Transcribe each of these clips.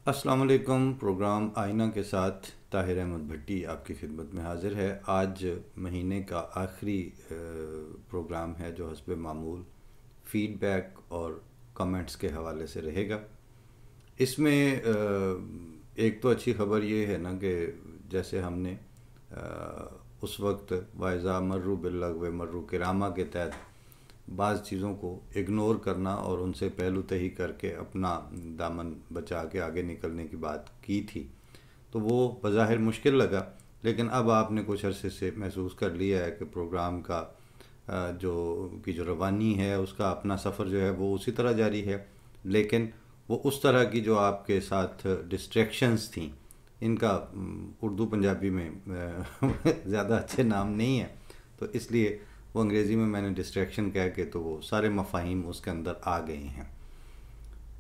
अस्सलाम वालेकुम। प्रोग्राम आईना के साथ ताहिर अहमद भट्टी आपकी खिदमत में हाज़िर है। आज महीने का आखिरी प्रोग्राम है जो हस्ब मामूल फ़ीडबैक और कमेंट्स के हवाले से रहेगा। इसमें एक तो अच्छी ख़बर ये है ना कि जैसे हमने उस वक्त वाइज़ा मर्रू बिल्लग़्व मर्रू किरामा के तहत बाज़ चीज़ों को इग्नोर करना और उनसे पहलू तही करके अपना दामन बचा के आगे निकलने की बात की थी, तो वो बज़ाहिर मुश्किल लगा। लेकिन अब आपने कुछ अरसे से महसूस कर लिया है कि प्रोग्राम का जो रवानी है उसका अपना सफ़र जो है वो उसी तरह जारी है, लेकिन वो उस तरह की जो आपके साथ डिस्ट्रैक्शंस थी, इनका उर्दू पंजाबी में ज़्यादा अच्छे नाम नहीं है, तो इसलिए वो अंग्रेज़ी में मैंने डिस्ट्रैक्शन कह के तो वो सारे मफ़ाहीम उसके अंदर आ गए हैं।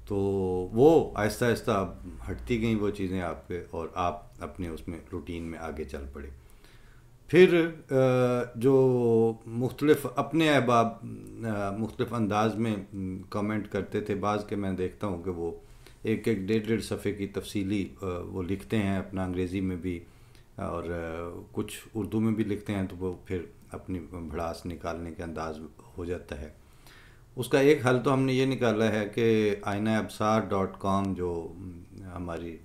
तो वो आहिस्ता आहिस्ता हटती गई वो चीज़ें आपके, और आप अपने उसमें रूटीन में आगे चल पड़े। फिर जो मुख्तलिफ़ अपने अहबाब मुख्तलिफ़ अंदाज में कमेंट करते थे, बाज़ के मैं देखता हूँ कि वो एक एक डेढ़ सफ़े की तफसीली वो लिखते हैं अपना अंग्रेज़ी में भी, और कुछ उर्दू में भी लिखते हैं, तो वो फिर अपनी भड़ास निकालने के अंदाज़ हो जाता है। उसका एक हल तो हमने ये निकाला है कि ainaabsar.com जो हमारी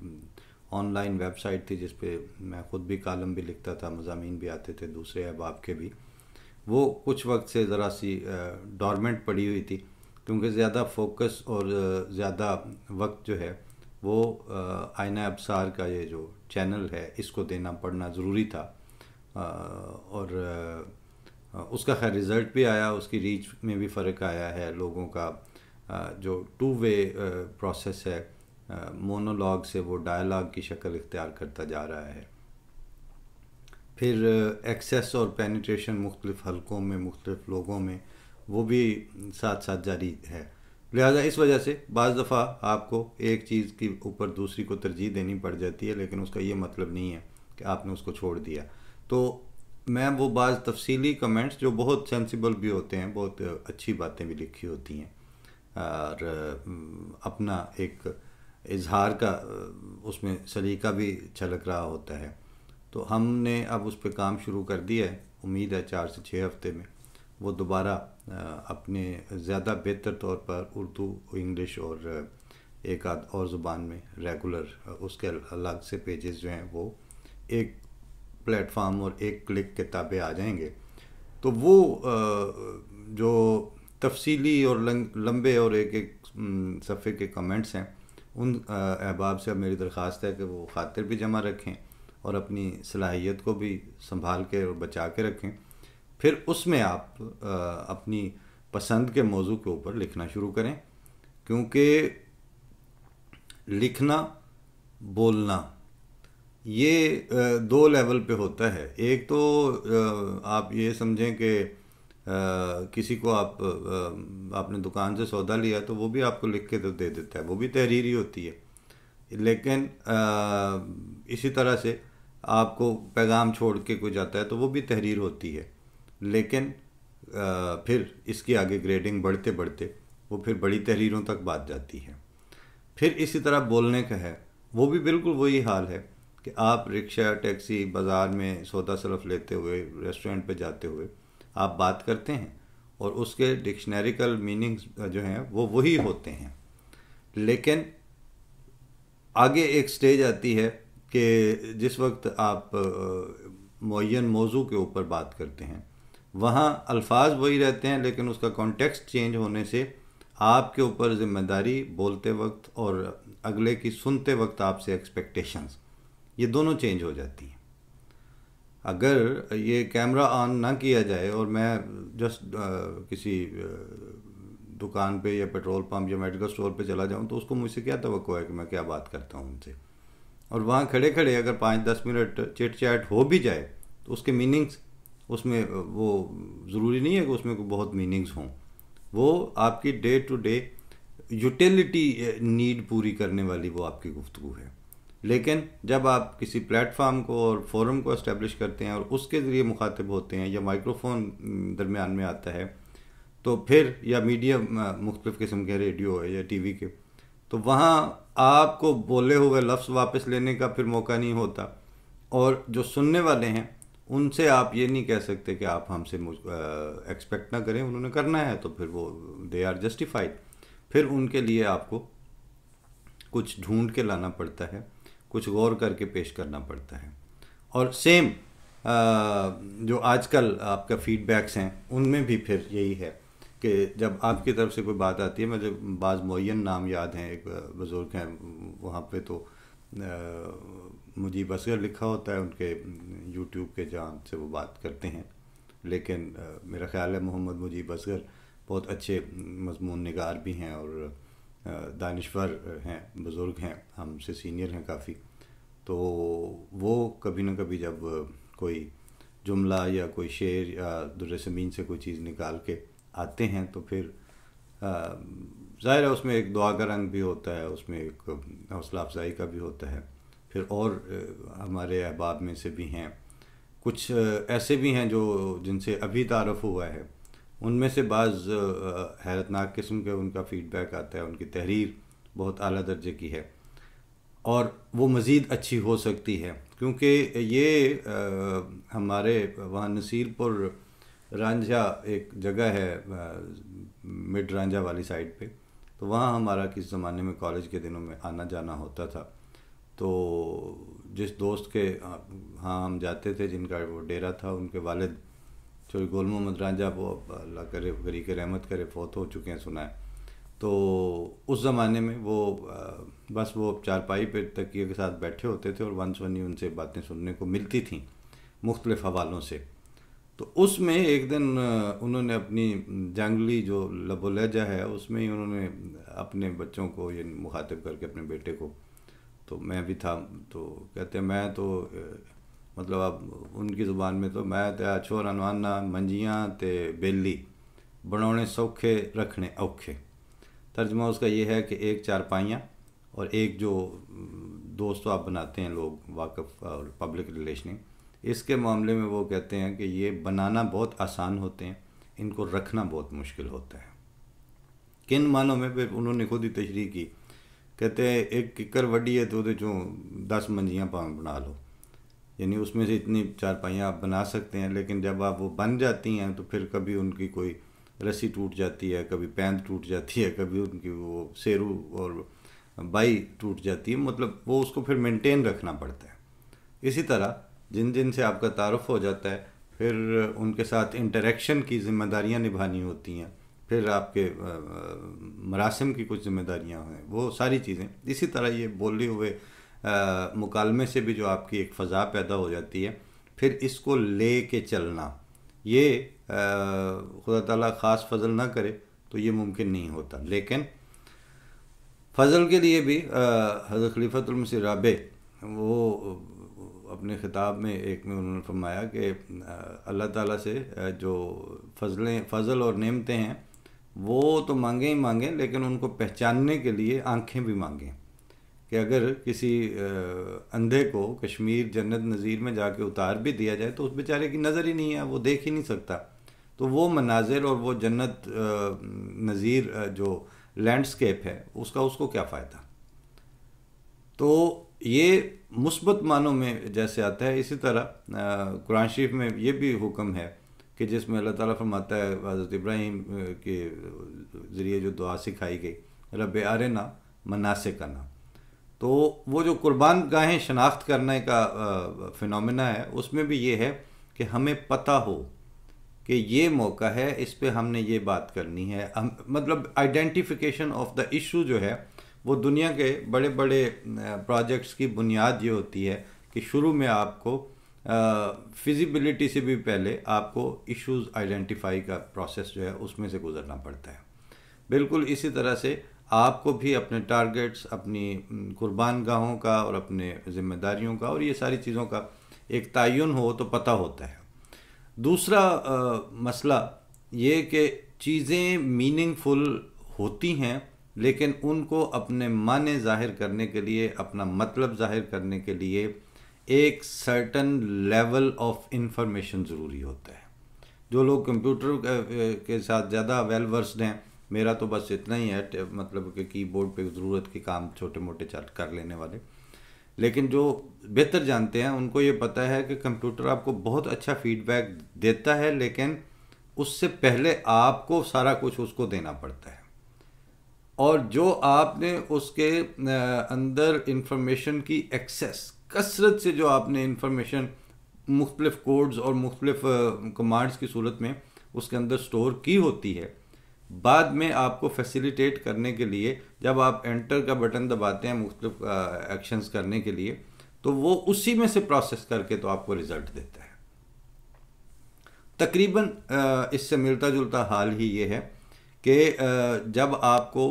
ऑनलाइन वेबसाइट थी जिस पे मैं ख़ुद भी कालम भी लिखता था, मज़ामीन भी आते थे दूसरे अहबाब के भी, वो कुछ वक्त से ज़रा सी डॉर्मेंट पड़ी हुई थी, क्योंकि ज़्यादा फोकस और ज़्यादा वक्त जो है वो आईना अब्सार का ये जो चैनल है इसको देना पड़ना ज़रूरी था। और उसका खैर रिज़ल्ट भी आया, उसकी रीच में भी फ़र्क आया है। लोगों का जो टू वे प्रोसेस है, मोनोलॉग से वो डायलॉग की शक्ल इख्तियार करता जा रहा है। फिर एक्सेस और पेनिट्रेशन मुख्तलिफ़ हलकों में मुख्तलिफ़ लोगों में वो भी साथ साथ जारी है। लिहाजा इस वजह से बाज़ दफ़ा आपको एक चीज़ के ऊपर दूसरी को तरजीह देनी पड़ जाती है, लेकिन उसका ये मतलब नहीं है कि आपने उसको छोड़ दिया। तो मैं वो बाज़ तफसीली कमेंट्स जो बहुत सेंसिबल भी होते हैं, बहुत अच्छी बातें भी लिखी होती हैं, और अपना एक इजहार का उसमें सलीका भी छलक रहा होता है, तो हमने अब उस पर काम शुरू कर दिया है। उम्मीद है 4 से 6 हफ्ते में वो दोबारा अपने ज़्यादा बेहतर तौर पर उर्दू, इंग्लिश और एक आध और ज़ुबान में रेगुलर उसके अलग से पेजेस जो हैं वो एक प्लेटफार्म और एक क्लिक के ताबे आ जाएंगे। तो वो जो तफसीली और लंबे और एक एक सफ़े के कमेंट्स हैं, उन अहबाब से अब मेरी दरख्वास्त है कि वो खातिर भी जमा रखें और अपनी सलाहियत को भी संभाल के और बचा के रखें। फिर उसमें आप अपनी पसंद के मौजू के ऊपर लिखना शुरू करें, क्योंकि लिखना बोलना ये 2 लेवल पे होता है। एक तो आप ये समझें कि किसी को आपने दुकान से सौदा लिया तो वो भी आपको लिख के तो दे देता है, वो भी तहरीर ही होती है। लेकिन इसी तरह से आपको पैगाम छोड़ के कोई जाता है तो वो भी तहरीर होती है। लेकिन फिर इसकी आगे ग्रेडिंग बढ़ते बढ़ते वो फिर बड़ी तहरीरों तक बात जाती है। फिर इसी तरह बोलने का है, वो भी बिल्कुल वही हाल है कि आप रिक्शा, टैक्सी, बाज़ार में सौदा सरफ लेते हुए, रेस्टोरेंट पे जाते हुए आप बात करते हैं और उसके डिक्शनरिकल मीनिंग्स जो हैं वो वही होते हैं। लेकिन आगे एक स्टेज आती है कि जिस वक्त आप मुअय्यन मौजू के ऊपर बात करते हैं, वहाँ अल्फाज वही रहते हैं, लेकिन उसका कॉन्टेक्स्ट चेंज होने से आपके ऊपर ज़िम्मेदारी बोलते वक्त और अगले की सुनते वक्त आपसे एक्सपेक्टेशंस, ये दोनों चेंज हो जाती हैं। अगर ये कैमरा ऑन ना किया जाए और मैं जस्ट किसी दुकान पे या पेट्रोल पंप या मेडिकल स्टोर पे चला जाऊं, तो उसको मुझसे क्या तवक्को है कि मैं क्या बात करता हूं उनसे। और वहाँ खड़े खड़े अगर 5-10 मिनट चिट चैट हो भी जाए तो उसके मीनिंग्स उसमें वो ज़रूरी नहीं है कि उसमें कोई बहुत मीनिंग्स हों। वो आपकी day to day utility need पूरी करने वाली वो आपकी गुफ्तगू है। लेकिन जब आप किसी प्लेटफार्म को और फोरम को इस्टेब्लिश करते हैं और उसके ज़रिए मुखातिब होते हैं या माइक्रोफोन दरमियान में आता है, तो फिर या मीडिया मुख्तलिफ़ किस्म के रेडियो है या टीवी के, तो वहाँ आपको बोले हुए लफ्ज़ वापस लेने का फिर मौका नहीं होता, और जो सुनने वाले हैं उनसे आप ये नहीं कह सकते कि आप हमसे एक्सपेक्ट ना करें, उन्होंने करना है तो फिर वो दे आर जस्टिफाइड। फिर उनके लिए आपको कुछ ढूंढ के लाना पड़ता है, कुछ गौर करके पेश करना पड़ता है। और सेम जो आजकल आपका फीडबैक्स हैं उनमें भी फिर यही है कि जब आपकी तरफ से कोई बात आती है, मुझे बाज़ मुअय्यन नाम याद हैं, एक बुज़ुर्ग हैं वहाँ पे तो मुजीब असगर लिखा होता है उनके यूट्यूब के, जहाँ से वो बात करते हैं, लेकिन मेरा ख़्याल है मोहम्मद मुजीब असगर बहुत अच्छे मज़मून निगार भी हैं और दानिश्वर हैं, बुज़ुर्ग हैं, हमसे सीनियर हैं काफ़ी। तो वो कभी ना कभी जब कोई जुमला या कोई शेर या दुर्र समीन से कोई चीज़ निकाल के आते हैं तो फिर ज़ाहिर है उसमें एक दुआ का रंग भी होता है, उसमें एक हौसला अफजाई का भी होता है। फिर और हमारे अहबाब में से भी हैं कुछ ऐसे भी हैं जो जिनसे अभी तारुफ़ हुआ है, उनमें से बाज़ हैरतनाक किस्म के उनका फ़ीडबैक आता है, उनकी तहरीर बहुत आला दर्जे की है और वो मज़ीद अच्छी हो सकती है, क्योंकि ये हमारे वहाँ नसीरपुर रांझा एक जगह है मिड रांझा वाली साइड पे, तो वहाँ हमारा किस ज़माने में कॉलेज के दिनों में आना जाना होता था। तो जिस दोस्त के हाँ हम जाते थे, जिनका वो डेरा था, उनके वालिद चोरी गोल मोहम्मद रांझा, वो अल्लाह करे गरी के रहमत करे, फौत हो चुके हैं सुना है। तो उस ज़माने में वो बस वो चारपाई पे तकिए के साथ बैठे होते थे और वन सवनी उनसे बातें सुनने को मिलती थीं मुख्तलिफ़ हवालों से। तो उसमें एक दिन उन्होंने अपनी जंगली जो लबो लहजा है उसमें ही उन्होंने अपने बच्चों को ये मुखातिब करके, अपने बेटे को, तो मैं भी था, तो कहते हैं मैं तो मतलब अब उनकी ज़ुबान में तो मैं तो छोर अनवाना मंजियाँ ते बेली बनाने सौखे रखने औखे। तर्जमा उसका ये है कि एक चारपाइयाँ और एक जो दोस्तों आप बनाते हैं लोग वाकफ़ और पब्लिक रिलेशनिंग, इसके मामले में वो कहते हैं कि ये बनाना बहुत आसान होते हैं, इनको रखना बहुत मुश्किल होता है। किन मानों में फिर उन्होंने खुद ही तशरीह की, कहते हैं एक किकर वड्डी है तो वो जो 10 मंजियाँ पाँव बना लो, यानी उसमें से इतनी चारपाइयाँ आप बना सकते हैं, लेकिन जब आप वो बन जाती हैं तो फिर कभी उनकी कोई रस्सी टूट जाती है, कभी पैंद टूट जाती है, कभी उनकी वो सेरू और बाई टूट जाती है, मतलब वो उसको फिर मेंटेन रखना पड़ता है। इसी तरह जिन जिन से आपका तारुफ़ हो जाता है फिर उनके साथ इंटरेक्शन की ज़िम्मेदारियाँ निभानी होती हैं, फिर आपके मरासिम की कुछ ज़िम्मेदारियाँ हैं, वो सारी चीज़ें। इसी तरह ये बोले हुए मुकालमे से भी जो आपकी एक फ़ज़ा पैदा हो जाती है, फिर इसको ले के चलना, ये खुदा ताला ख़ास फ़ज़ल ना करे तो ये मुमकिन नहीं होता। लेकिन फ़ज़ल के लिए भी हज़रत खलीफतुल मसीह राबे वो अपने ख़िताब में एक में उन्होंने फरमाया कि अल्लाह ताला से जो फ़ज़ल और नेमतें हैं वो तो मांगें ही मांगें, लेकिन उनको पहचानने के लिए आँखें भी मांगें कि अगर किसी अंधे को कश्मीर जन्नत नज़ीर में जाके उतार भी दिया जाए तो उस बेचारे की नज़र ही नहीं है, वो देख ही नहीं सकता, तो वो मनाजिर और वो जन्नत नज़ीर जो लैंडस्केप है उसका उसको क्या फ़ायदा। तो ये मुस्बत मानों में जैसे आता है, इसी तरह कुरान शरीफ में ये भी हुक्म है कि जिसमें अल्लाह ताला फरमाता है हज़रत इब्राहीम के ज़रिए जो दुआ सिखाई गई, रब आरिना मनासिकना, तो वो जो कुर्बान गाहें शनाख्त करने का फिनोमेना है उसमें भी ये है कि हमें पता हो कि ये मौका है, इस पे हमने ये बात करनी है। हम मतलब आइडेंटिफिकेशन ऑफ द इशू जो है वो दुनिया के बड़े बड़े प्रोजेक्ट्स की बुनियाद ये होती है कि शुरू में आपको फिजिबिलिटी से भी पहले आपको इश्यूज आइडेंटिफाई का प्रोसेस जो है उसमें से गुजरना पड़ता है। बिल्कुल इसी तरह से आपको भी अपने टारगेट्स, अपनी कुर्बान गाहों का और अपने ज़िम्मेदारियों का और ये सारी चीज़ों का एक तयन हो तो पता होता है। दूसरा मसला ये कि चीज़ें मीनिंगफुल होती हैं, लेकिन उनको अपने माने ज़ाहिर करने के लिए, अपना मतलब ज़ाहिर करने के लिए एक सर्टन लेवल ऑफ इंफॉर्मेशन ज़रूरी होता है। जो लोग कंप्यूटर के साथ ज़्यादा वेल वर्स्ड हैं, मेरा तो बस इतना ही है, मतलब कि कीबोर्ड पे ज़रूरत के काम छोटे मोटे चल कर लेने वाले। लेकिन जो बेहतर जानते हैं उनको ये पता है कि कंप्यूटर आपको बहुत अच्छा फीडबैक देता है, लेकिन उससे पहले आपको सारा कुछ उसको देना पड़ता है। और जो आपने उसके अंदर इंफॉर्मेशन की एक्सेस, कसरत से जो आपने इंफॉर्मेशन मुख्तलिफ कोड्स और मुख्तलिफ कमांड्स की सूरत में उसके अंदर स्टोर की होती है, बाद में आपको फैसिलिटेट करने के लिए जब आप एंटर का बटन दबाते हैं मुख्तलिफ एक्शंस करने के लिए, तो वो उसी में से प्रोसेस करके तो आपको रिज़ल्ट देता है। तकरीबन इससे मिलता जुलता हाल ही ये है कि जब आपको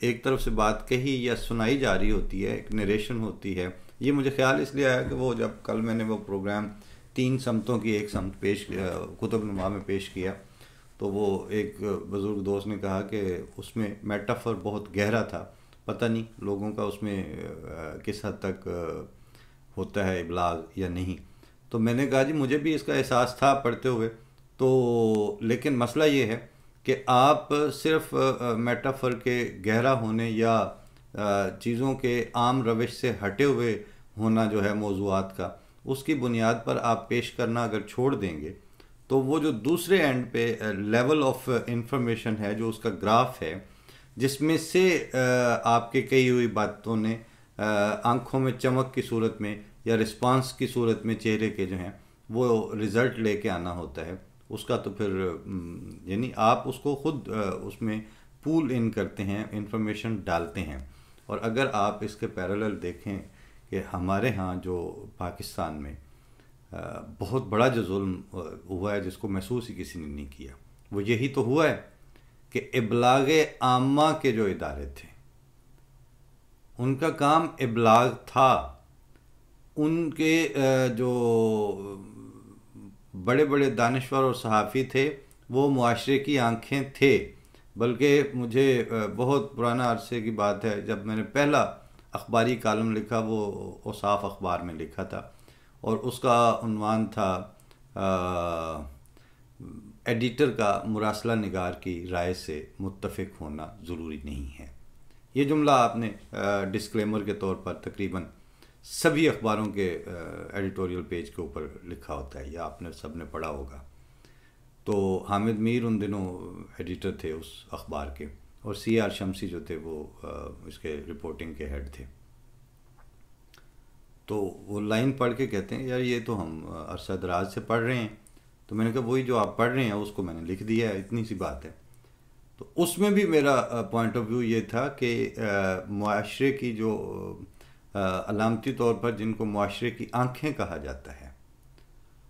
एक तरफ से बात कही या सुनाई जा रही होती है, एक नरेशन होती है। ये मुझे ख्याल इसलिए आया कि वो जब कल मैंने वो प्रोग्राम 3 समतों की एक समत पेश कुतुबनुमा में पेश किया, तो वो एक बुज़ुर्ग दोस्त ने कहा कि उसमें मेटाफर बहुत गहरा था, पता नहीं लोगों का उसमें किस हद तक होता है इबलाग या नहीं। तो मैंने कहा जी मुझे भी इसका एहसास था पढ़ते हुए, तो लेकिन मसला ये है कि आप सिर्फ मेटाफर के गहरा होने या चीज़ों के आम रविश से हटे हुए होना जो है मौज़ूआत का, उसकी बुनियाद पर आप पेश करना अगर छोड़ देंगे, तो वो जो दूसरे एंड पे लेवल ऑफ इंफॉर्मेशन है, जो उसका ग्राफ है, जिसमें से आपके कही हुई बातों ने आंखों में चमक की सूरत में या रिस्पांस की सूरत में चेहरे के जो हैं वो रिज़ल्ट लेके आना होता है, उसका तो फिर यानी आप उसको खुद उसमें पूल इन करते हैं, इंफॉर्मेशन डालते हैं। और अगर आप इसके पैरेलल देखें कि हमारे यहाँ जो पाकिस्तान में बहुत बड़ा जो जुल्म हुआ है जिसको महसूस ही किसी ने नहीं किया, वो यही तो हुआ है कि इबलागे आमा के जो इदारे थे उनका काम इबलाग था। उनके जो बड़े बड़े दानिश्वर और सहाफ़ी थे वो मुआशरे की आंखें थे। बल्कि मुझे बहुत पुराना अरसे की बात है, जब मैंने पहला अखबारी कालम लिखा वो औसाफ अखबार में लिखा था, और उसका उन्वान था एडिटर का मुरासला निगार की राय से मुत्तफ़िक होना ज़रूरी नहीं है। ये जुमला आपने डिस्क्लेमर के तौर पर तकरीबन सभी अखबारों के एडिटोरियल पेज के ऊपर लिखा होता है, या आपने सब ने पढ़ा होगा। तो हामिद मीर उन दिनों एडिटर थे उस अखबार के, और CR शमसी जो थे वो इसके रिपोर्टिंग के हेड थे। तो वो लाइन पढ़ के कहते हैं, यार ये तो हम अरसा दराज से पढ़ रहे हैं। तो मैंने कहा वही जो आप पढ़ रहे हैं उसको मैंने लिख दिया है, इतनी सी बात है। तो उसमें भी मेरा पॉइंट ऑफ व्यू ये था कि मुआशरे की जो अलामती तौर पर जिनको मुआशरे की आंखें कहा जाता है,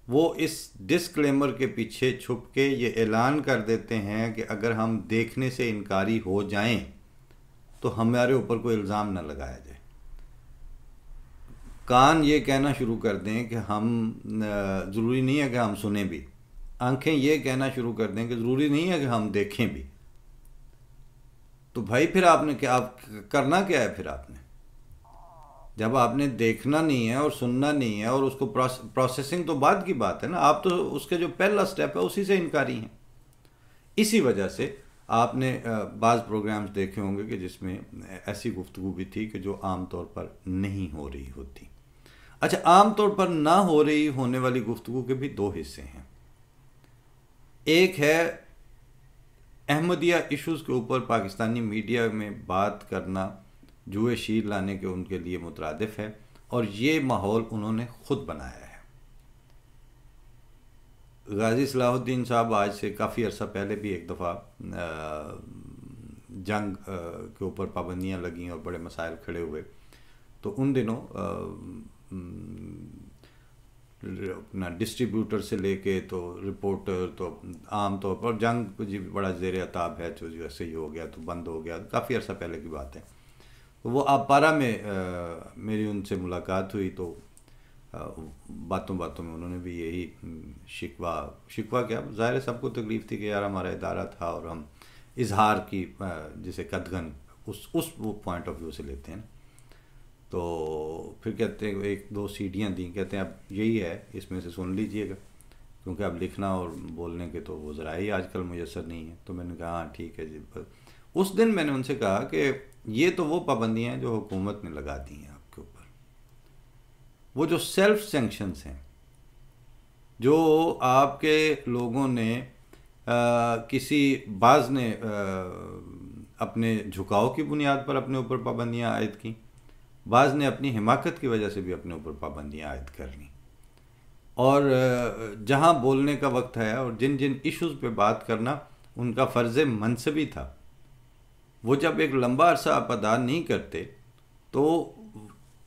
वो इस डिस्क्लेमर के पीछे छुप के ये ऐलान कर देते हैं कि अगर हम देखने से इनकारी हो जाएं तो हमारे ऊपर कोई इल्ज़ाम ना लगाया जाए। कान ये कहना शुरू कर दें कि हम ज़रूरी नहीं है कि हम सुने भी, आंखें ये कहना शुरू कर दें कि ज़रूरी नहीं है कि हम देखें भी। तो भाई फिर आपने क्या, आप करना क्या है फिर आपने, जब आपने देखना नहीं है और सुनना नहीं है और उसको प्रोसेसिंग तो बाद की बात है ना, आप तो उसके जो पहला स्टेप है उसी से इनकारी हैं। इसी वजह से आपने बाज़ प्रोग्राम्स देखे होंगे कि जिसमें ऐसी गुफ्तगू भी थी कि जो आम तौर पर नहीं हो रही होती। अच्छा, आम तौर पर ना हो रही होने वाली गुफ्तगू के भी 2 हिस्से हैं। एक है अहमदिया इश्यूज़ के ऊपर पाकिस्तानी मीडिया में बात करना जुए शीर लाने के उनके लिए मुतरादिफ है, और ये माहौल उन्होंने ख़ुद बनाया है। गाजी सलाहुद्दीन साहब आज से काफ़ी अर्सा पहले भी एक दफ़ा जंग के ऊपर पाबंदियाँ लगीं और बड़े मसाइल खड़े हुए, तो उन दिनों अपना डिस्ट्रीब्यूटर से लेके तो रिपोर्टर, तो आम तौर पर जंग जी बड़ा ज़ेर अताब है, तो जो ऐसे ही हो गया तो बंद हो गया, काफ़ी अर्सा पहले की बात है। तो वो आपारा में मेरी उनसे मुलाकात हुई, तो बातों बातों में उन्होंने भी यही शिकवा क्या, ज़ाहिर है सबको तकलीफ़ थी कि यार हमारा इदारा था और हम इजहार की जिसे कदगन उस वो पॉइंट ऑफ व्यू से लेते हैं। तो फिर कहते हैं 1-2 सीढ़ियाँ दी, कहते हैं अब यही है, इसमें से सुन लीजिएगा। क्योंकि अब लिखना और बोलने के तो वो ज़रा ही आजकल मुयसर नहीं है। तो मैंने कहा हाँ ठीक है जी। उस दिन मैंने उनसे कहा कि ये तो वो पाबंदियाँ हैं जो हुकूमत ने लगा दी हैं आपके ऊपर, वो जो सेल्फ सेंक्शंस हैं, जो आपके लोगों ने किसी बाज ने अपने झुकाव की बुनियाद पर अपने ऊपर पाबंदियाँ आयद की, बाज ने अपनी हिमाकत की वजह से भी अपने ऊपर पाबंदियाँ आयद कर ली। और जहाँ बोलने का वक्त है और जिन जिन इश्यूज़ पे बात करना उनका फ़र्ज़ मनसबी था, वो जब एक लंबा अरसा आप अदा नहीं करते तो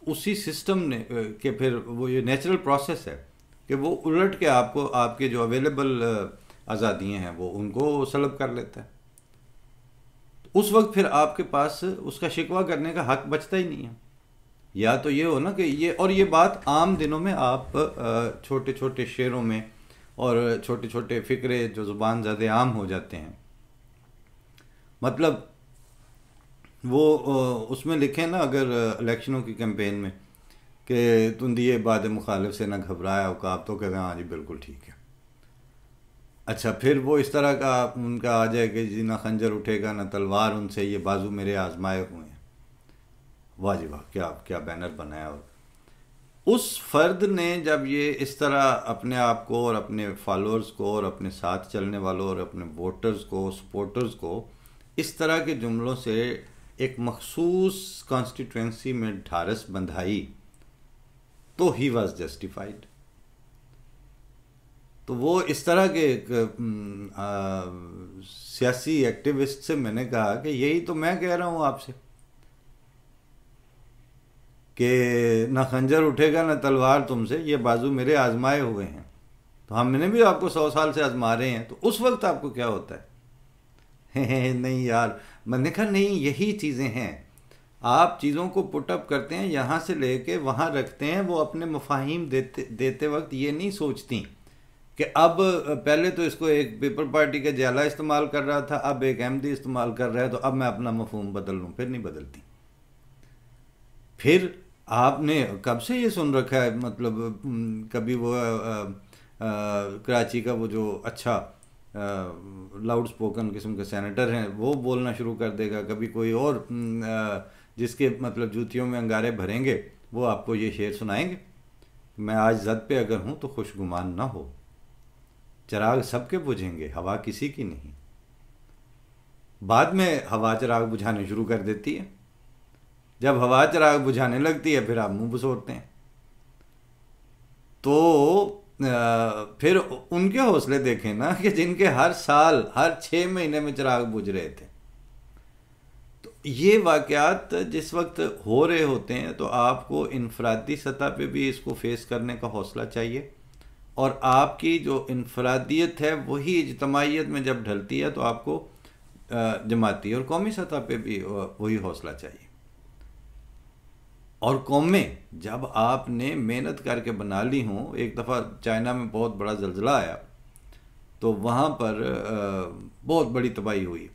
उसी सिस्टम ने कि फिर वो ये नेचुरल प्रोसेस है कि वो उलट के आपको आपके जो अवेलेबल आज़ादियाँ हैं वो उनको सलब कर लेता है। उस वक्त फिर आपके पास उसका शिकवा करने का हक बचता ही नहीं है। या तो ये हो ना कि ये बात आम दिनों में आप छोटे छोटे शेरों में और छोटे छोटे फ़िक्रे जो ज़ुबान ज़्यादा आम हो जाते हैं, मतलब वो उसमें लिखें ना अगर इलेक्शनों की कैंपेन में कि तुम दिए बाद मुखालिफ से ना घबराया उकाब, तो कहते हैं हाँ जी बिल्कुल ठीक है। अच्छा, फिर वो इस तरह का उनका आ जाए कि जी ना खंजर उठेगा ना तलवार उनसे, ये बाजू मेरे आजमाए हुए हैं। वाह जी वाह, क्या क्या बैनर बनाया। और उस फर्द ने जब ये इस तरह अपने आप को और अपने फॉलोअर्स को और अपने साथ चलने वालों और अपने वोटर्स को, सपोर्टर्स को इस तरह के जुमलों से एक मखसूस कॉन्स्टिट्यूंसी में ढारस बंधाई, तो ही वॉज जस्टिफाइड। तो वो इस तरह के सियासी एक्टिविस्ट से मैंने कहा कि यही तो मैं कह रहा हूँ आपसे कि ना खंजर उठेगा ना तलवार तुमसे, ये बाजू मेरे आजमाए हुए हैं। तो हमने भी आपको 100 साल से आजमा रहे हैं, तो उस वक्त आपको क्या होता है? नहीं यार, मैंने कहा नहीं, यही चीज़ें हैं। आप चीज़ों को पुटअप करते हैं, यहाँ से लेके वहाँ रखते हैं। वो अपने मफाहिम देते वक्त ये नहीं सोचती कि अब पहले तो इसको एक पीपल पार्टी का जाला इस्तेमाल कर रहा था, अब एक अहमदी इस्तेमाल कर रहा है, तो अब मैं अपना मफहूम बदल लूँ। फिर नहीं बदलती। फिर आपने कब से ये सुन रखा है, मतलब कभी वो कराची का वो जो अच्छा लाउड स्पोकन किस्म के सेनेटर हैं वो बोलना शुरू कर देगा, कभी कोई और जिसके मतलब जूतियों में अंगारे भरेंगे वो आपको ये शेर सुनाएंगे। मैं आज जद पे अगर हूँ तो खुशगुमान ना हो, चिराग सबके बुझेंगे, हवा किसी की नहीं। बाद में हवा चिराग बुझाने शुरू कर देती है। जब हवा चिराग बुझाने लगती है फिर आप मुंह बसोरते हैं। तो फिर उनके हौसले देखें ना कि जिनके हर साल हर 6 महीने में चिराग बुझ रहे थे। तो ये वाक़यात जिस वक्त हो रहे होते हैं तो आपको इनफरादी सतह पे भी इसको फेस करने का हौसला चाहिए, और आपकी जो इनफरादियत है वही इज्तमाइयत में जब ढलती है तो आपको जमाती और कौमी सतह पे भी वही हौसला चाहिए। और कौमें जब आपने मेहनत करके बना ली हों, एक दफ़ा चाइना में बहुत बड़ा ज़लज़ला आया तो वहाँ पर बहुत बड़ी तबाही हुई।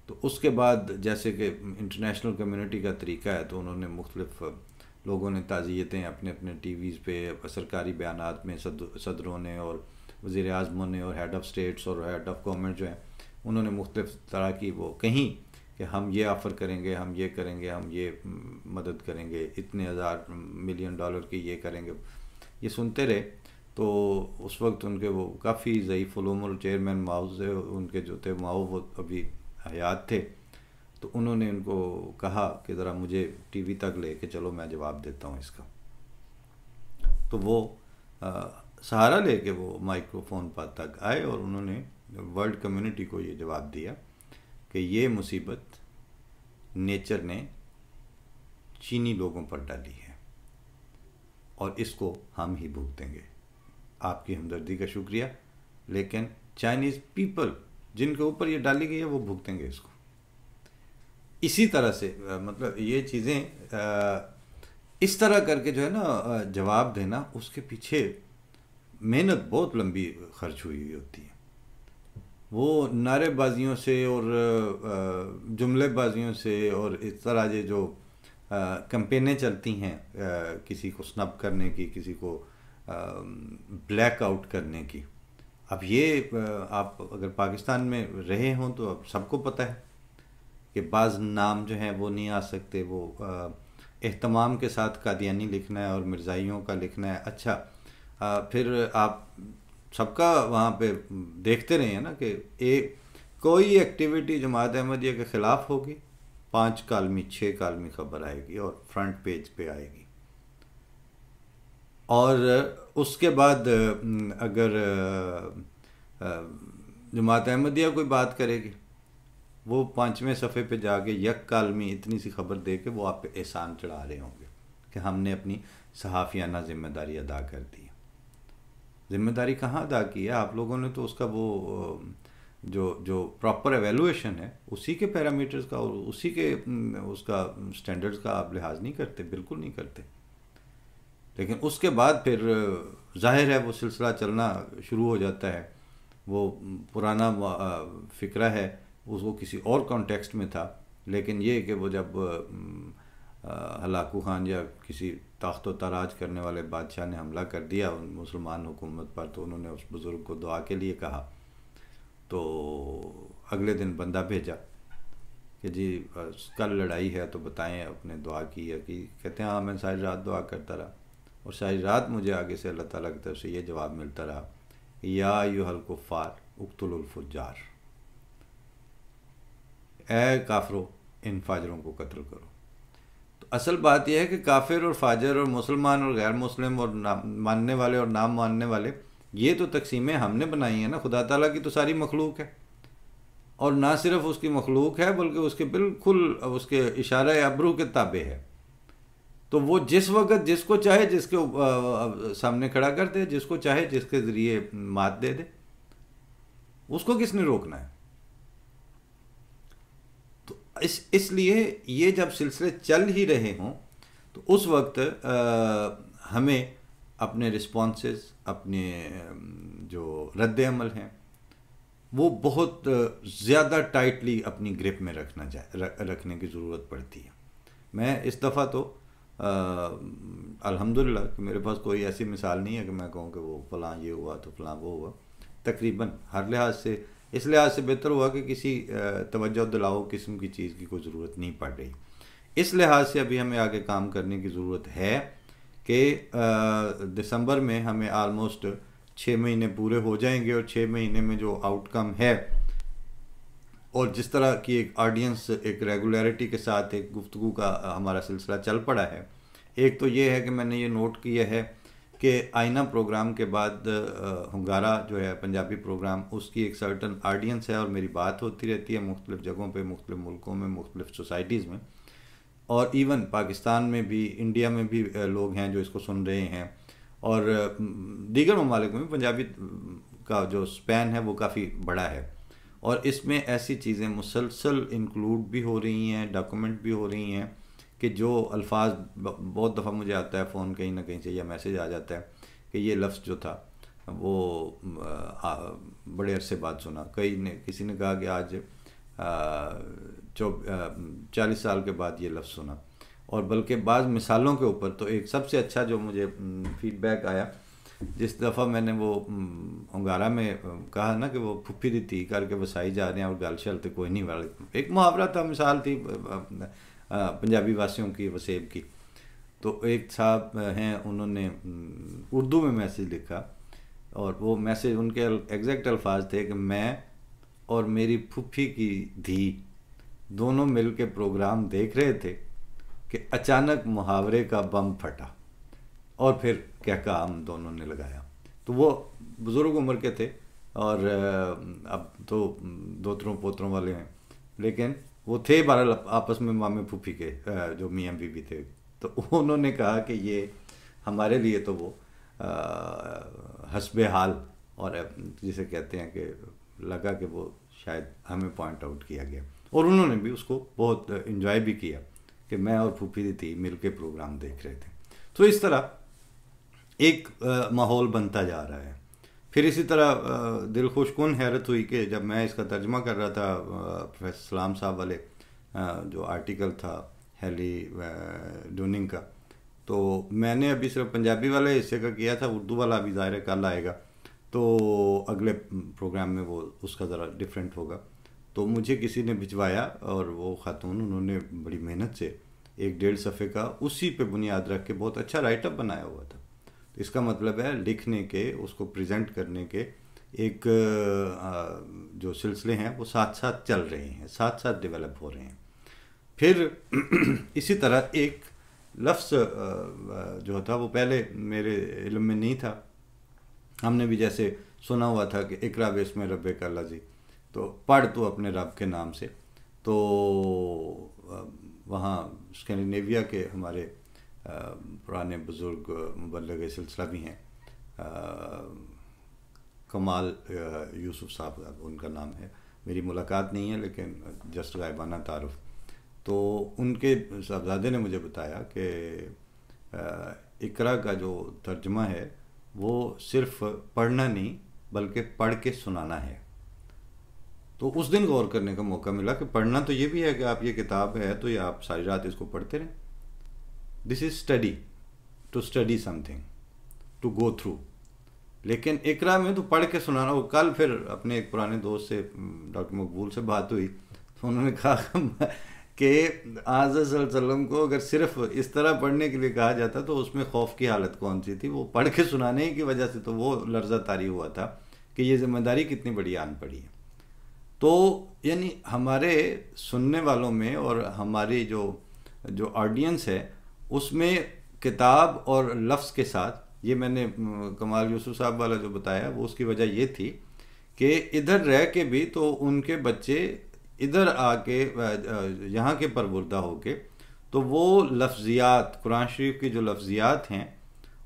तो उसके बाद जैसे कि इंटरनेशनल कम्युनिटी का तरीका है, तो उन्होंने मुख्तलिफ लोगों ने ताज़ियतें अपने अपने टीवीज़ पे, सरकारी बयानात में सदरों ने और वज़ीर आज़मों ने और हेड ऑफ़ स्टेट्स और हेड ऑफ़ गवर्नमेंट जो हैं उन्होंने मुख्तलिफ तरह की वो कहीं कि हम ये ऑफ़र करेंगे, हम ये करेंगे, हम ये मदद करेंगे, इतने हज़ार मिलियन डॉलर की ये करेंगे। ये सुनते रहे तो उस वक्त उनके वो काफ़ी ज़ईफ़ उल चेयरमैन माओ से उनके जो थे, माओ वो अभी हयात थे, तो उन्होंने उनको कहा कि ज़रा मुझे टीवी तक ले के चलो, मैं जवाब देता हूँ इसका। तो वो सहारा लेके वो माइक्रोफोन पर तक आए और उन्होंने वर्ल्ड कम्युनिटी को ये जवाब दिया कि ये मुसीबत नेचर ने चीनी लोगों पर डाली है और इसको हम ही भुगतेंगे। आपकी हमदर्दी का शुक्रिया, लेकिन चाइनीज़ पीपल जिनके ऊपर ये डाली गई है वो भुगतेंगे इसको। इसी तरह से मतलब ये चीज़ें इस तरह करके जो है ना जवाब देना, उसके पीछे मेहनत बहुत लंबी खर्च हुई होती है। वो नारेबाजियों से और जुमलेबाजियों से और इस तरह ये जो कैंपेनें चलती हैं किसी को स्नब करने की, किसी को ब्लैक आउट करने की, अब ये आप अगर पाकिस्तान में रहे हों तो अब सबको पता है कि बाज़ नाम जो हैं वो नहीं आ सकते, वो एहतमाम के साथ कादियानी लिखना है और मिर्ज़ाइयों का लिखना है। अच्छा, फिर आप सबका वहाँ पे देखते रहे हैं ना कि एक कोई एक्टिविटी जमात अहमदिया के ख़िलाफ़ होगी, 5 कालमी 6 कालमी खबर आएगी और फ्रंट पेज पे आएगी। और उसके बाद अगर जमात अहमदिया कोई बात करेगी, वो 5वें सफ़े पे जाके यक कालमी इतनी सी खबर दे के वो आप पे एहसान चढ़ा रहे होंगे कि हमने अपनी सहाफ़ियाना ज़िम्मेदारी अदा कर दी। ज़िम्मेदारी कहाँ अदा की है आप लोगों ने? तो उसका वो जो जो प्रॉपर एवेलुएशन है उसी के पैरामीटर्स का और उसी के उसका स्टैंडर्ड्स का आप लिहाज नहीं करते, बिल्कुल नहीं करते। लेकिन उसके बाद फिर जाहिर है वो सिलसिला चलना शुरू हो जाता है। वो पुराना फ़िक्रा है, उसको किसी और कॉन्टेक्स्ट में था, लेकिन ये कि वो जब हलाकू खान या किसी ताख्त व ताराज करने वाले बादशाह ने हमला कर दिया मुसलमान हुकूमत पर, तो उन्होंने उस बुज़ुर्ग को दुआ के लिए कहा। तो अगले दिन बंदा भेजा कि जी कल लड़ाई है तो बताएं अपने दुआ की है कि। कहते हैं हाँ मैं सारी रात दुआ करता रहा और सारी रात मुझे आगे से अल्लाह ताला की तरफ से ये जवाब मिलता रहा, या अय्युहल कुफ़्फ़ार उक़्तुलुल फ़ुज्जार, ए काफिरों इन फाजरों को कत्ल करो। तो असल बात यह है कि काफिर और फाजर और मुसलमान और गैर मुस्लिम और मानने वाले और नाम मानने वाले, ये तो तकसीमें हमने बनाई हैं ना। खुदा ताला की तो सारी मखलूक है, और ना सिर्फ उसकी मखलूक है बल्कि उसके बिल्कुल उसके इशारे अब्रू के ताबे है। तो वो जिस वक्त जिसको चाहे जिसके सामने खड़ा कर दे, जिसको चाहे जिसके ज़रिए मात दे दे, उसको किसने रोकना है? तो इसलिए ये जब सिलसिले चल ही रहे हों तो उस वक्त हमें अपने रिस्पॉन्सेस, अपने जो रद्द अमल हैं वो बहुत ज़्यादा टाइटली अपनी ग्रिप में रखने की ज़रूरत पड़ती है। मैं इस दफ़ा तो अल्हम्दुलिल्लाह कि मेरे पास कोई ऐसी मिसाल नहीं है कि मैं कहूँ कि वो फ़लाँ ये हुआ तो फ़लाँ वो हुआ। तकरीबन हर लिहाज से, इस लिहाज से बेहतर हुआ कि किसी तवज्जो दिलाओ किस्म की चीज़ की कोई ज़रूरत नहीं पड़ रही। इस लिहाज से अभी हमें आगे काम करने की ज़रूरत है कि दिसंबर में हमें आलमोस्ट 6 महीने पूरे हो जाएंगे, और 6 महीने में जो आउटकम है और जिस तरह की एक ऑडियंस, एक रेगुलरिटी के साथ एक गुफ्तगू का हमारा सिलसिला चल पड़ा है। एक तो ये है कि मैंने ये नोट किया है कि आईना प्रोग्राम के बाद हुंगारा जो है पंजाबी प्रोग्राम, उसकी एक सर्टन ऑडियंस है और मेरी बात होती रहती है मुख्तलिफ़ जगहों पे, मुख्तलिफ़ मुल्कों में, मुख्तलिफ़ सोसाइटीज़ में, और इवन पाकिस्तान में भी, इंडिया में भी लोग हैं जो इसको सुन रहे हैं, और दीगर ममालिक में पंजाबी का जो स्पैन है वो काफ़ी बड़ा है। और इसमें ऐसी चीज़ें मुसलसल इंक्लूड भी हो रही हैं, डॉक्यूमेंट भी हो रही हैं कि जो अल्फाज बहुत दफ़ा मुझे आता है फ़ोन कहीं ना कहीं से या मैसेज आ जाता है कि ये लफ्ज़ जो था वो बड़े अरसे बाद सुना। किसी ने कहा कि आज 40 साल के बाद ये लफ्ज़ सुना। और बल्कि बाज़ मिसालों के ऊपर तो एक सबसे अच्छा जो मुझे फीडबैक आया, जिस दफ़ा मैंने वो अंगारा में कहा ना कि वो फुफी दी थी करके वसाई जा रहे हैं और गल शल तो कोई नहीं वाले, एक मुहावरा था, मिसाल थी पंजाबी वासियों की वसेब की। तो एक साहब हैं, उन्होंने उर्दू में मैसेज लिखा और वो मैसेज उनके एग्जैक्ट अल्फाज थे कि मैं और मेरी फुफी की धी दोनों मिल के प्रोग्राम देख रहे थे कि अचानक मुहावरे का बम फटा और फिर क्या काम दोनों ने लगाया। तो वो बुज़ुर्ग उम्र के थे और अब तो दोतरों पोतरों वाले हैं, लेकिन वो थे बहरहाल आपस में मामे फूफी के जो मियाँ बीवी थे। तो उन्होंने कहा कि ये हमारे लिए तो वो हस्बे हाल, और जिसे कहते हैं कि लगा कि वो शायद हमें पॉइंट आउट किया गया, और उन्होंने भी उसको बहुत इन्जॉय भी किया कि मैं और फूफी थी मिल के प्रोग्राम देख रहे थे। तो इस तरह एक माहौल बनता जा रहा है। फिर इसी तरह दिल खुशकुन हैरत हुई कि जब मैं इसका तर्जमा कर रहा था प्रोफेसर सलाम साहब वाले जो आर्टिकल था हेली डूनिंग का, तो मैंने अभी सिर्फ पंजाबी वाले हिस्से का किया था, उर्दू वाला अभी ज़ाहिर कल आएगा। तो अगले प्रोग्राम में वो उसका ज़रा डिफरेंट होगा। तो मुझे किसी ने भिजवाया और वो खातून, उन्होंने बड़ी मेहनत से 1-1.5 सफ़े का उसी पे बुनियाद रख के बहुत अच्छा राइटअप बनाया हुआ था। तो इसका मतलब है लिखने के, उसको प्रेजेंट करने के एक जो सिलसिले हैं वो साथ साथ चल रहे हैं, साथ साथ डेवलप हो रहे हैं। फिर इसी तरह एक लफ्ज़ जो था वो पहले मेरे इल्म में नहीं था। हमने भी जैसे सुना हुआ था कि इकरा बिस्मि रब्बिका लज़ी, तो पढ़ तो अपने रब के नाम से। तो वहाँ स्कैंडिनेविया के हमारे पुराने बुज़ुर्ग मुबल्लिग सिलसिला भी हैं, कमाल यूसुफ साहब उनका नाम है। मेरी मुलाकात नहीं है लेकिन जस्ट गायबाना तारुफ। तो उनके साहबजादे ने मुझे बताया कि इकरा का जो तर्जमा है वो सिर्फ पढ़ना नहीं बल्कि पढ़ के सुनाना है। तो उस दिन गौर करने का मौका मिला कि पढ़ना तो ये भी है कि आप ये किताब है तो ये आप सारी रात इसको पढ़ते रहें। This is study, to study something, to go through. लेकिन इकरा में तो पढ़ के सुनाना। वो कल फिर अपने एक पुराने दोस्त से, डॉक्टर मकबूल से बात हुई, तो उन्होंने कहा कि आज़ सल्लम को अगर सिर्फ इस तरह पढ़ने के लिए कहा जाता तो उसमें खौफ की हालत कौन सी थी। वो पढ़ के सुनाने की वजह से तो वो लर्जा तारी हुआ था कि ये जिम्मेदारी कितनी बड़ी आन पड़ी है। तो यानी हमारे सुनने वालों में और हमारी जो ऑडियंस है उसमें किताब और लफ्ज़ के साथ, ये मैंने कमाल यूसुफ साहब वाला जो बताया वो उसकी वजह ये थी कि इधर रह के भी तो उनके बच्चे इधर आके यहाँ के परवुर्दा होके तो वो लफ्ज़ियात, कुरान शरीफ की जो लफ्ज़ियात हैं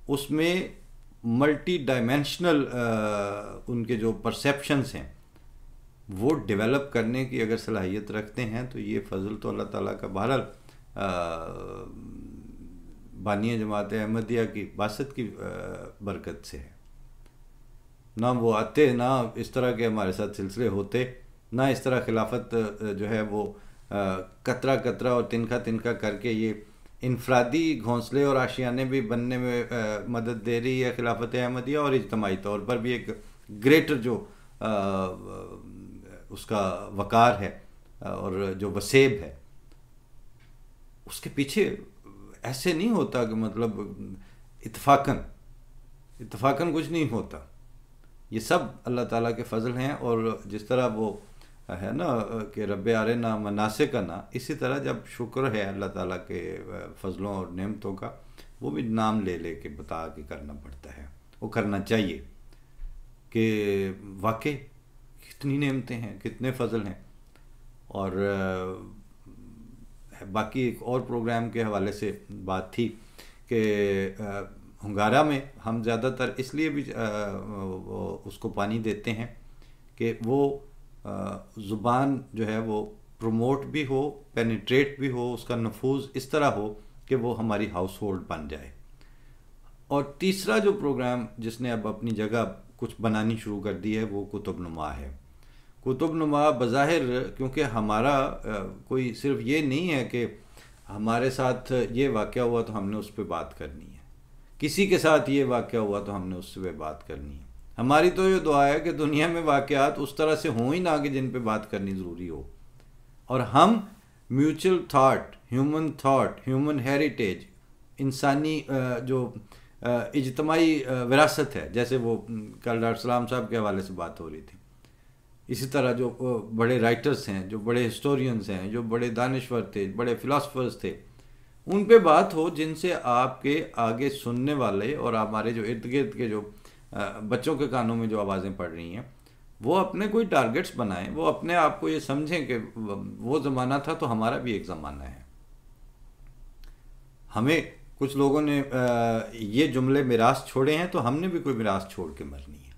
उसमें मल्टी डायमेंशनल उनके जो परसेप्शंस हैं वो डेवलप करने की अगर सलाहियत रखते हैं तो ये फ़ज़ल तो अल्लाह ताला का बहरहाल बानिया जमात अहमदिया की बासत की बरकत से है। ना वो आते, ना इस तरह के हमारे साथ सिलसिले होते, ना इस तरह खिलाफत जो है वो कतरा कतरा और तिनका तिनका करके ये इनफरादी घोंसले और आशियाने भी बनने में मदद दे रही है खिलाफत अहमदिया, और इज्तमाही तौर पर भी एक ग्रेटर जो उसका वकार है और जो वसेब है उसके पीछे ऐसे नहीं होता कि मतलब इत्तफाकन कुछ नहीं होता। ये सब अल्लाह ताला के फ़ज़ल हैं। और जिस तरह वो है ना कि रब्बे आरिना मनासिकना, इसी तरह जब शुक्र है अल्लाह ताला के फ़ज़लों और नेमतों का, वो भी नाम ले ले के बता के करना पड़ता है। वो करना चाहिए कि वाकई कितनी नेमतें हैं, कितने फ़ज़ल हैं। और बाकी एक और प्रोग्राम के हवाले से बात थी कि हुंगारा में हम ज़्यादातर इसलिए भी उसको पानी देते हैं कि वो ज़ुबान जो है वो प्रमोट भी हो, पेनिट्रेट भी हो, उसका नफूज़ इस तरह हो कि वो हमारी हाउस होल्ड बन जाए। और तीसरा जो प्रोग्राम जिसने अब अपनी जगह कुछ बनानी शुरू कर दी है वो कुतुब नुमा है। कुतुब नुमा बज़ाहिर, क्योंकि हमारा कोई सिर्फ ये नहीं है कि हमारे साथ ये वाक़या हुआ तो हमने उस पर बात करनी है, किसी के साथ ये वाक़या हुआ तो हमने उस पर बात करनी है। हमारी तो ये दुआ है कि दुनिया में वाक़यात उस तरह से हों ही ना कि जिन पे बात करनी ज़रूरी हो। और हम म्यूचुअल थाट, ह्यूमन हेरिटेज, इंसानी जो इज्तमाही विरासत है, जैसे वो कल डॉक्टर सलाम साहब के हवाले से बात हो रही थी, इसी तरह जो बड़े राइटर्स हैं, जो बड़े हिस्टोरियंस हैं, जो बड़े दानिश्वर थे, बड़े फ़िलासफ़र्स थे, उन पे बात हो जिनसे आपके आगे सुनने वाले और हमारे जो इर्द गिर्द के जो बच्चों के कानों में जो आवाज़ें पड़ रही हैं वो अपने कोई टारगेट्स बनाएं, वो अपने आप को ये समझें कि वो ज़माना था तो हमारा भी एक ज़माना है। हमें कुछ लोगों ने ये जुमले मिरास छोड़े हैं तो हमने भी कोई मिरास छोड़ के मरनी है।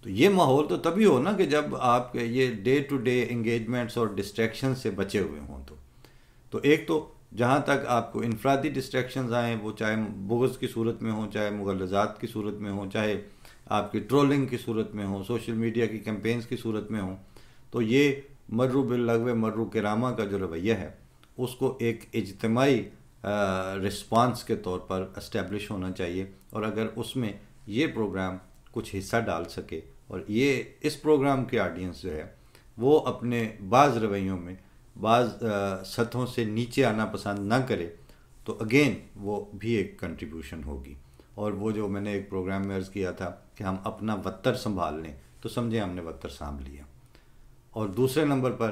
तो ये माहौल तो तभी हो ना कि जब आप ये डे टू डे इंगेजमेंट्स और डिस्ट्रैक्शन से बचे हुए हों। तो एक तो जहाँ तक आपको इनफरादी डिस्ट्रैक्शंस आएँ, वो चाहे बुग़्ज़ की सूरत में हो, चाहे मुग़ल्लज़ात की सूरत में हो, चाहे आपकी ट्रोलिंग की सूरत में हो, सोशल मीडिया की कैंपेन्स की सूरत में हो, तो ये मर्रू बिल्लग़्व मर्रू किरामा का जो रवैया है उसको एक इज्तिमाई रिस्पांस के तौर पर इस्टेब्लिश होना चाहिए। और अगर उसमें ये प्रोग्राम कुछ हिस्सा डाल सके और ये इस प्रोग्राम के ऑडियंस जो है वो अपने बाज़ रवैयों में बाज़ सतहों से नीचे आना पसंद ना करे, तो अगेन वो भी एक कंट्रीब्यूशन होगी। और वो जो मैंने एक प्रोग्राम में अर्ज़ किया था कि हम अपना वत्तर संभाल लें, तो समझें हमने वत्तर सांभ लिया। और दूसरे नंबर पर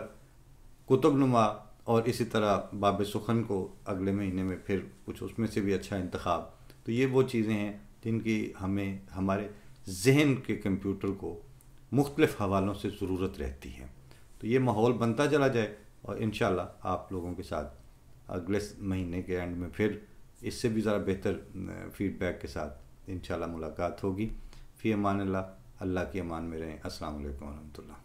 कुतुबनुमा और इसी तरह बाब सुखन को अगले महीने में फिर कुछ उसमें से भी अच्छा इंतखाब। तो ये वो चीज़ें हैं जिनकी हमें हमारे जहन के कंप्यूटर को मुख्तलिफ़ हवालों से ज़रूरत रहती है। तो ये माहौल बनता चला जाए और इंशाल्लाह आप लोगों के साथ अगले महीने के एंड में फिर इससे भी ज़रा बेहतर फ़ीडबैक के साथ इंशाल्लाह मुलाकात होगी। फ़ी अमान अल्लाह, अल्लाह की अमान में रहें। अस्सलाम वालेकुम व रहमतुल्लाह।